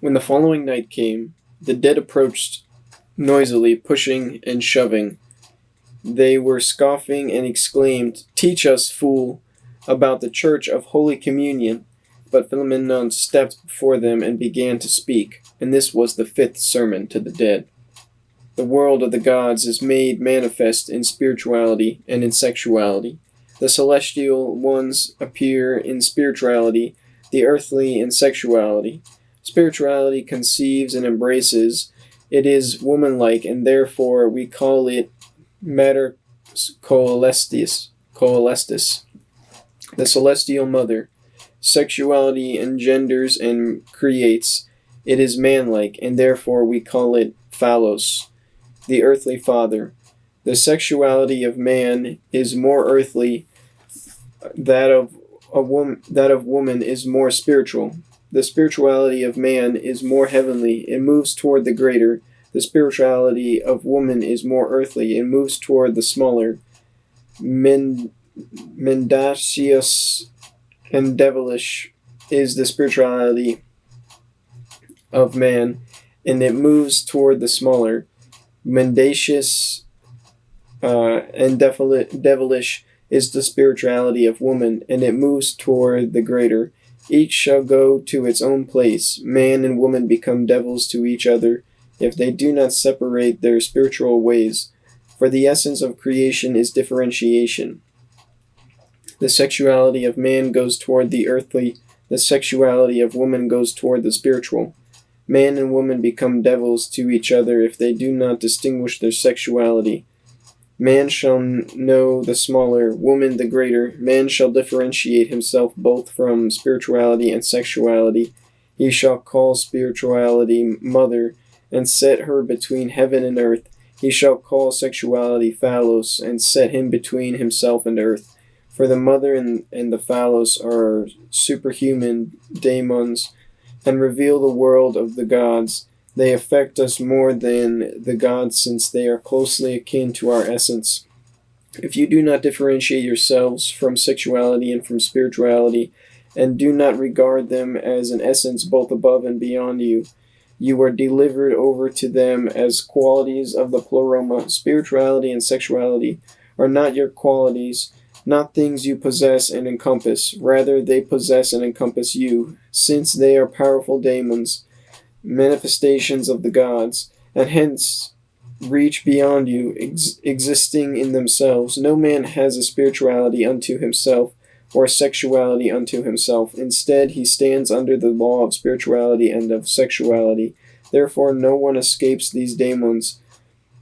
When the following night came, the dead approached noisily, pushing and shoving. They were scoffing and exclaimed, "Teach us, fool, about the Church of Holy Communion." But Philemon stepped before them and began to speak, and this was the fifth sermon to the dead. The world of the gods is made manifest in spirituality and in sexuality. The celestial ones appear in spirituality, the earthly in sexuality. Spirituality conceives and embraces. It is womanlike, and therefore we call it mater coelestis, the celestial mother. Sexuality engenders and creates. It is manlike, and therefore we call it phallos, the earthly father. The sexuality of man is more earthly, that of woman is more spiritual. The spirituality of man is more heavenly, it moves toward the greater. The spirituality of woman is more earthly, it moves toward the smaller. Mendacious and devilish is the spirituality of man, and it moves toward the smaller. Mendacious and devilish is the spirituality of woman, and it moves toward the greater. Each shall go to its own place. Man and woman become devils to each other if they do not separate their spiritual ways, for the essence of creation is differentiation. The sexuality of man goes toward the earthly, the sexuality of woman goes toward the spiritual. Man and woman become devils to each other if they do not distinguish their sexuality. Man shall know the smaller, woman the greater. Man shall differentiate himself both from spirituality and sexuality. He shall call spirituality mother, and set her between heaven and earth. He shall call sexuality phallos, and set him between himself and earth. For the mother and the phallos are superhuman daemons, and reveal the world of the gods. They affect us more than the gods, since they are closely akin to our essence. If you do not differentiate yourselves from sexuality and from spirituality, and do not regard them as an essence both above and beyond you, you are delivered over to them as qualities of the pleroma. Spirituality and sexuality are not your qualities, not things you possess and encompass. Rather, they possess and encompass you, since they are powerful daemons, manifestations of the gods, and hence reach beyond you, existing in themselves. No man has a spirituality unto himself, or a sexuality unto himself. Instead, he stands under the law of spirituality and of sexuality. Therefore, no one escapes these daemons.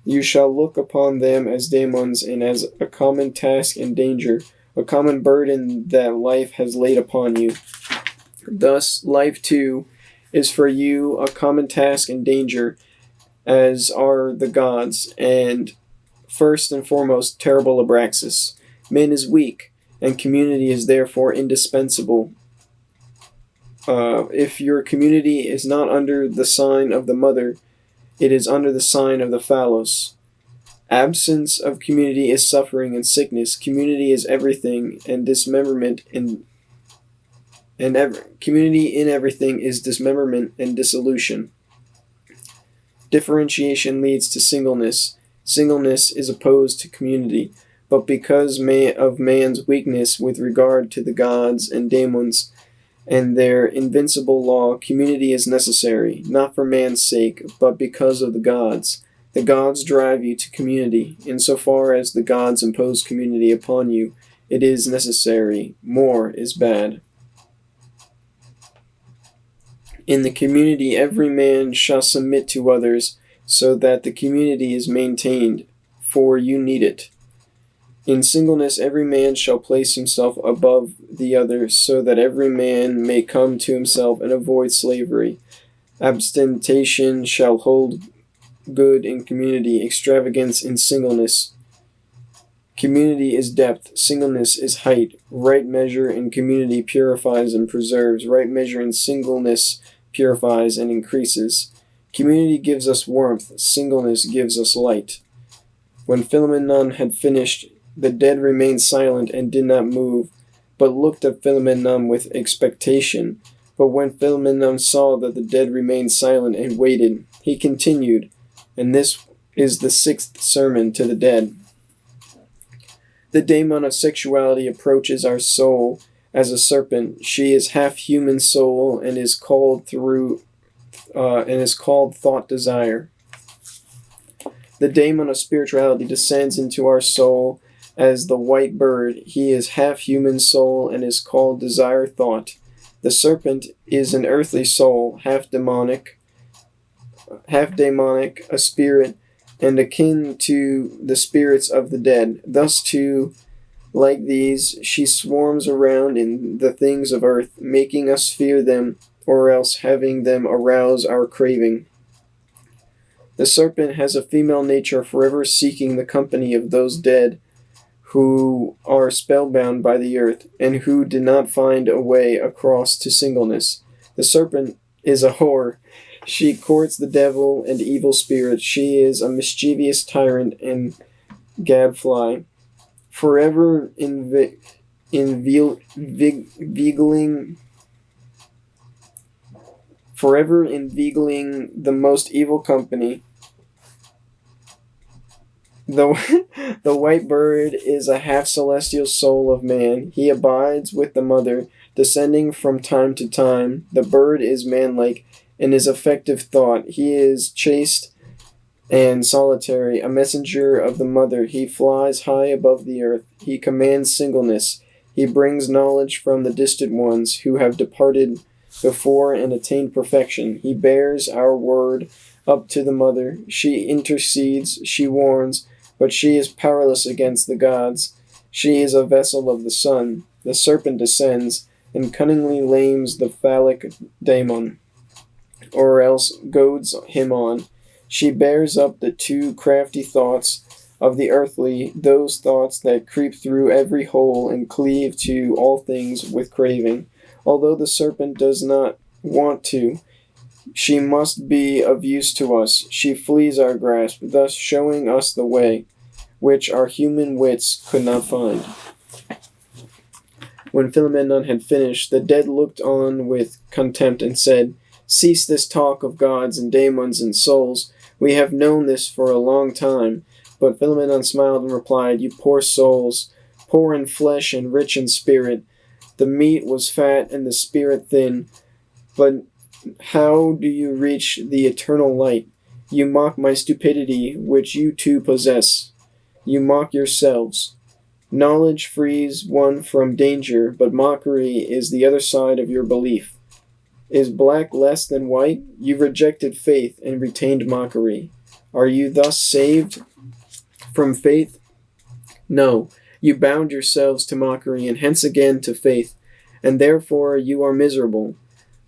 You shall look upon them as daemons, and as a common task and danger, a common burden that life has laid upon you. Thus, life too is for you a common task and danger, as are the gods, and first and foremost, terrible Abraxas. Man is weak, and community is therefore indispensable. If your community is not under the sign of the mother, it is under the sign of the phallos. Absence of community is suffering and sickness. Community is everything, and dismemberment community in everything is dismemberment and dissolution. Differentiation leads to singleness. Singleness is opposed to community, but because of man's weakness with regard to the gods and daemons and their invincible law, community is necessary, not for man's sake, but because of the gods. The gods drive you to community. Insofar as the gods impose community upon you, it is necessary. More is bad. In the community, every man shall submit to others, so that the community is maintained, for you need it. In singleness, every man shall place himself above the other, so that every man may come to himself and avoid slavery. Abstention shall hold good in community, extravagance in singleness. Community is depth, singleness is height. Right measure in community purifies and preserves. Right measure in singleness purifies and increases. Community gives us warmth, singleness gives us light. When Philemon had finished, the dead remained silent and did not move, but looked at Philemon with expectation. But when Philemon saw that the dead remained silent and waited, he continued, and this is the 6th sermon to the dead. The daemon of sexuality approaches our soul as a serpent. She is half human soul and is called thought desire. The daemon of spirituality descends into our soul as the white bird. He is half human soul and is called desire thought. The serpent is an earthly soul, half demonic, a spirit, and akin to the spirits of the dead. Thus, too, like these, she swarms around in the things of earth, making us fear them, or else having them arouse our craving. The serpent has a female nature, forever seeking the company of those dead who are spellbound by the earth, and who did not find a way across to singleness. The serpent is a whore. She courts the devil and evil spirits. She is a mischievous tyrant and gadfly, forever inveigling the most evil company. The white bird is a half-celestial soul of man. He abides with the mother, descending from time to time. The bird is manlike in his affective thought. He is chaste and solitary, a messenger of the mother. He flies high above the earth. He commands singleness. He brings knowledge from the distant ones who have departed before and attained perfection. He bears our word up to the mother. She intercedes, she warns, but she is powerless against the gods. She is a vessel of the sun. The serpent descends and cunningly lames the phallic daemon, or else goads him on. She bears up the 2 crafty thoughts of the earthly, those thoughts that creep through every hole and cleave to all things with craving. Although the serpent does not want to, she must be of use to us. She flees our grasp, thus showing us the way, which our human wits could not find. When Philemon had finished, the dead looked on with contempt and said, "Cease this talk of gods and daemons and souls. We have known this for a long time." But Philemon smiled and replied, "You poor souls, poor in flesh and rich in spirit. The meat was fat and the spirit thin. But how do you reach the eternal light? You mock my stupidity, which you too possess. You mock yourselves. Knowledge frees one from danger, but mockery is the other side of your belief. Is black less than white? You rejected faith and retained mockery. Are you thus saved from faith? No, you bound yourselves to mockery, and hence again to faith, and therefore you are miserable."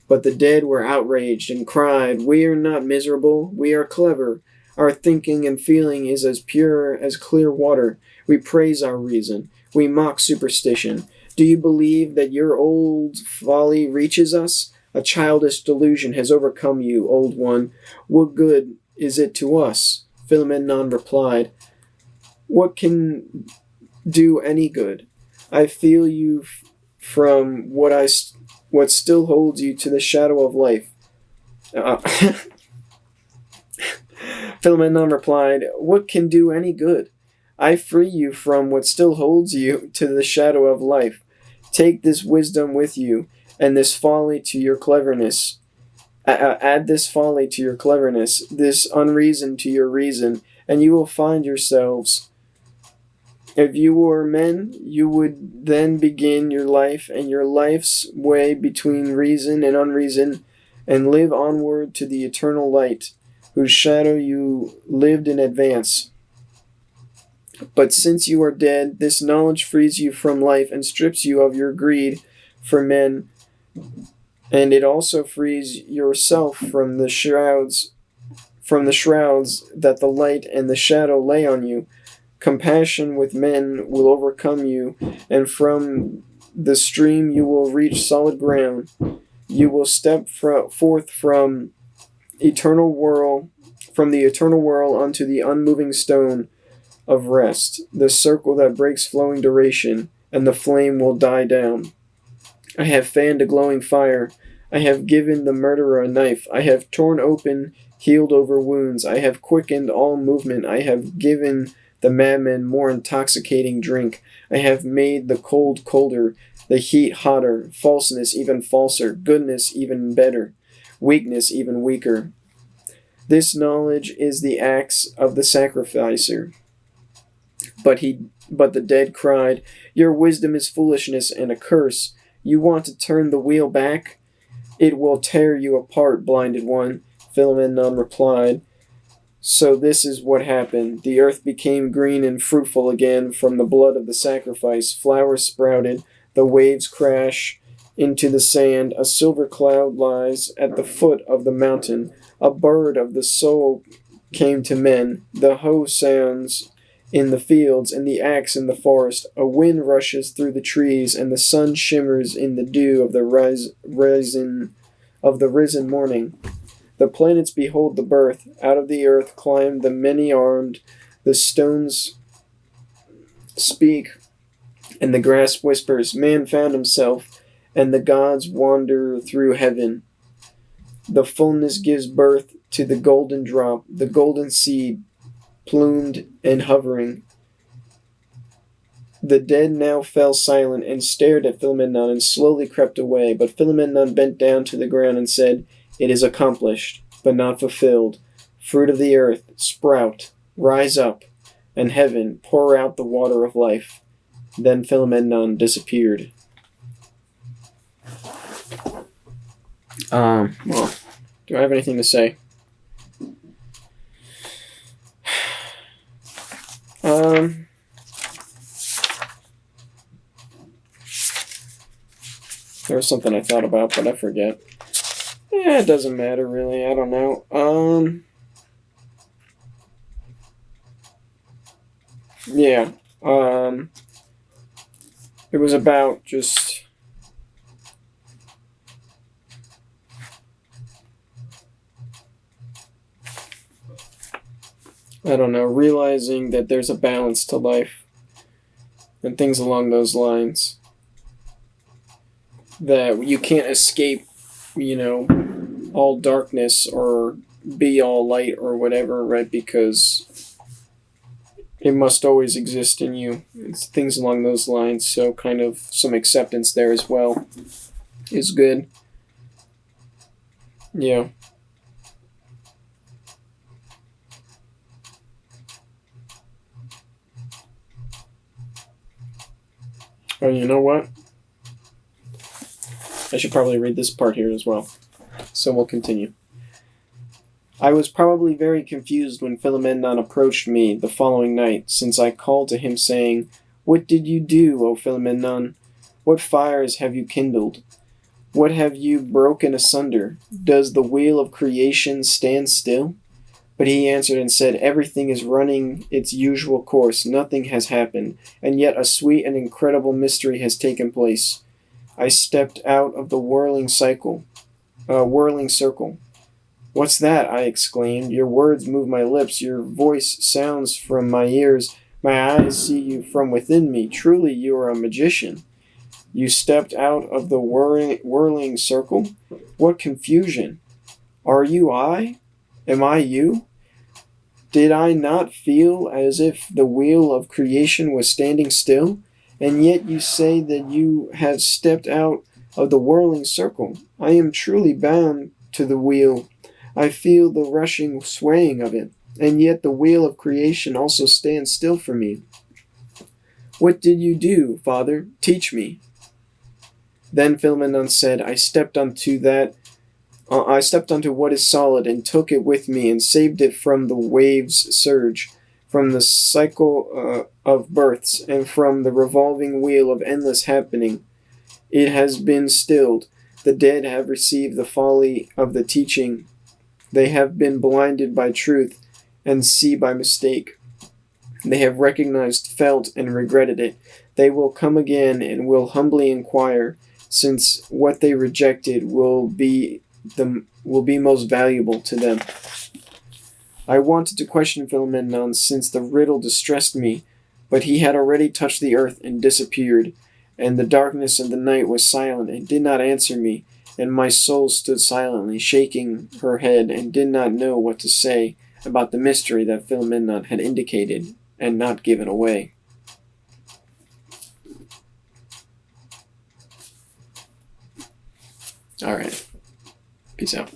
But the dead were outraged and cried, "We are not miserable. We are clever. Our thinking and feeling is as pure as clear water. We praise our reason. We mock superstition. Do you believe that your old folly reaches us? A childish delusion has overcome you, old one. What good is it to us?" Philemon replied, "What can do any good? I feel you from what still holds you to the shadow of life." Philemon replied, "What can do any good? I free you from what still holds you to the shadow of life. Take this wisdom with you, and this folly to your cleverness. Add this folly to your cleverness, this unreason to your reason, and you will find yourselves. If you were men, you would then begin your life and your life's way between reason and unreason, and live onward to the eternal light, whose shadow you lived in advance. But since you are dead, this knowledge frees you from life and strips you of your greed for men, and it also frees yourself from the shrouds that the light and the shadow lay on you. Compassion with men will overcome you, and from the stream you will reach solid ground. You will step forth from the eternal whirl onto the unmoving stone of rest, the circle that breaks flowing duration, and the flame will die down. I have fanned a glowing fire. I have given the murderer a knife. I have torn open, healed over wounds. I have quickened all movement. I have given the madman more intoxicating drink. I have made the cold colder, the heat hotter, falseness even falser, goodness even better, weakness even weaker. This knowledge is the axe of the sacrificer. But the dead cried, Your wisdom is foolishness and a curse. You want to turn the wheel back? It will tear you apart, blinded one. Philemon replied, So this is what happened. The earth became green and fruitful again from the blood of the sacrifice. Flowers sprouted, the waves crash into the sand. A silver cloud lies at the foot of the mountain. A bird of the soul came to men. The hoe sounds in the fields, and the axe in the forest. A wind rushes through the trees, and the sun shimmers in the dew of the risen morning. The planets behold the birth. Out of the earth climb the many-armed. The stones speak, and the grass whispers. Man found himself, and the gods wander through heaven. The fullness gives birth to the golden drop, the golden seed, plumed and hovering. The dead now fell silent and stared at Philemon and slowly crept away, but Philemon bent down to the ground and said, It is accomplished, but not fulfilled. Fruit of the earth, sprout, rise up, and heaven, pour out the water of life. Then Philemon disappeared. Well, do I have anything to say? There was something I thought about, but I forget. Yeah, it doesn't matter really. I don't know. Yeah. It was about just I don't know, realizing that there's a balance to life and things along those lines. That you can't escape, all darkness or be all light or whatever, right? Because it must always exist in you. It's things along those lines. So kind of some acceptance there as well is good. Yeah. Oh, you know what? I should probably read this part here as well. So we'll continue. I was probably very confused when Philemon approached me the following night, since I called to him saying, What did you do, O Philemon? What fires have you kindled? What have you broken asunder? Does the wheel of creation stand still? But he answered and said, Everything is running its usual course, nothing has happened, and yet a sweet and incredible mystery has taken place. I stepped out of the whirling circle. What's that? I exclaimed. Your words move my lips. Your voice sounds from my ears. My eyes see you from within me. Truly, you are a magician. You stepped out of the whirling circle? What confusion! Are you I? Am I you? Did I not feel as if the wheel of creation was standing still? And yet you say that you have stepped out of the whirling circle. I am truly bound to the wheel. I feel the rushing swaying of it, and yet the wheel of creation also stands still for me. What did you do, Father? Teach me. Then Philemon said, I stepped onto what is solid and took it with me and saved it from the waves' surge, from the cycle of births, and from the revolving wheel of endless happening. It has been stilled. The dead have received the folly of the teaching. They have been blinded by truth and see by mistake. They have recognized, felt, and regretted it. They will come again and will humbly inquire, since what they rejected will be most valuable to them. I wanted to question Philemon since the riddle distressed me, but he had already touched the earth and disappeared, and the darkness of the night was silent and did not answer me. and my soul stood silently, shaking her head, and did not know what to say about the mystery that Philomena had indicated and not given away. Alright. Peace out.